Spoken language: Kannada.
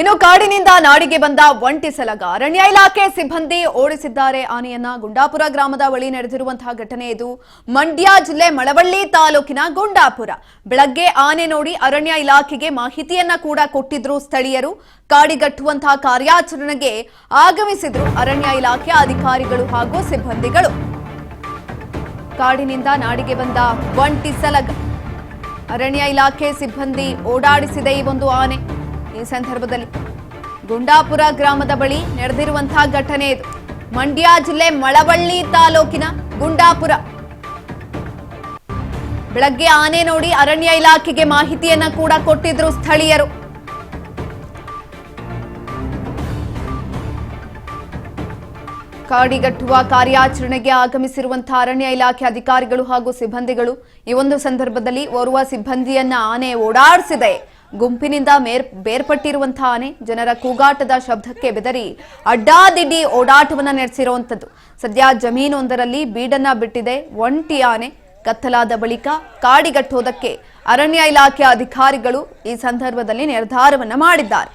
ಇನ್ನು ಕಾಡಿನಿಂದ ನಾಡಿಗೆ ಬಂದ ಒಂಟಿ ಸಲಗ ಅರಣ್ಯ ಇಲಾಖೆ ಸಿಬ್ಬಂದಿ ಓಡಿಸಿದ್ದಾರೆ ಆನೆಯನ್ನ. ಗುಂಡಾಪುರ ಗ್ರಾಮದ ಬಳಿ ನಡೆದಿರುವಂತಹ ಘಟನೆ ಇದು. ಮಂಡ್ಯ ಜಿಲ್ಲೆ ಮಳವಳ್ಳಿ ತಾಲೂಕಿನ ಗುಂಡಾಪುರ. ಬೆಳಗ್ಗೆ ಆನೆ ನೋಡಿ ಅರಣ್ಯ ಇಲಾಖೆಗೆ ಮಾಹಿತಿಯನ್ನ ಕೂಡ ಕೊಟ್ಟಿದ್ರು ಸ್ಥಳೀಯರು. ಕಾಡಿಗಟ್ಟುವಂತಹ ಕಾರ್ಯಾಚರಣೆಗೆ ಆಗಮಿಸಿದ್ರು ಅರಣ್ಯ ಇಲಾಖೆ ಅಧಿಕಾರಿಗಳು ಹಾಗೂ ಸಿಬ್ಬಂದಿಗಳು. ಕಾಡಿನಿಂದ ನಾಡಿಗೆ ಬಂದ ಒಂಟಿ ಸಲಗ ಅರಣ್ಯ ಇಲಾಖೆ ಸಿಬ್ಬಂದಿ ಓಡಾಡಿಸಿದೆ ಈ ಒಂದು ಆನೆ. ಈ ಸಂದರ್ಭದಲ್ಲಿ ಗುಂಡಾಪುರ ಗ್ರಾಮದ ಬಳಿ ನಡೆದಿರುವಂತಹ ಘಟನೆ ಇದು. ಮಂಡ್ಯ ಜಿಲ್ಲೆ ಮಳವಳ್ಳಿ ತಾಲೂಕಿನ ಗುಂಡಾಪುರ. ಬೆಳಗ್ಗೆ ಆನೆ ನೋಡಿ ಅರಣ್ಯ ಇಲಾಖೆಗೆ ಮಾಹಿತಿಯನ್ನ ಕೂಡ ಕೊಟ್ಟಿದ್ರು ಸ್ಥಳೀಯರು. ಕಾಡಿಗಟ್ಟುವ ಕಾರ್ಯಾಚರಣೆಗೆ ಆಗಮಿಸಿರುವಂತಹ ಅರಣ್ಯ ಇಲಾಖೆ ಅಧಿಕಾರಿಗಳು ಹಾಗೂ ಸಿಬ್ಬಂದಿಗಳು. ಈ ಒಂದು ಸಂದರ್ಭದಲ್ಲಿ ಓರ್ವ ಸಿಬ್ಬಂದಿಯನ್ನ ಆನೆ ಓಡಾಡಿಸಿದೆ. ಗುಂಪಿನಿಂದ ಬೇರ್ಪಟ್ಟಿರುವಂತಹ ಆನೆ ಜನರ ಕೂಗಾಟದ ಶಬ್ದಕ್ಕೆ ಬೆದರಿ ಅಡ್ಡಾದಿಡ್ಡಿ ಓಡಾಟವನ್ನ ನಡೆಸಿರುವಂತದ್ದು. ಸದ್ಯ ಜಮೀನೊಂದರಲ್ಲಿ ಬೀಡನ್ನ ಬಿಟ್ಟಿದೆ ಒಂಟಿ ಆನೆ. ಕತ್ತಲಾದ ಬಳಿಕ ಕಾಡಿಗಟ್ಟೋದಕ್ಕೆ ಅರಣ್ಯ ಇಲಾಖೆ ಅಧಿಕಾರಿಗಳು ಈ ಸಂದರ್ಭದಲ್ಲಿ ನಿರ್ಧಾರವನ್ನ ಮಾಡಿದ್ದಾರೆ.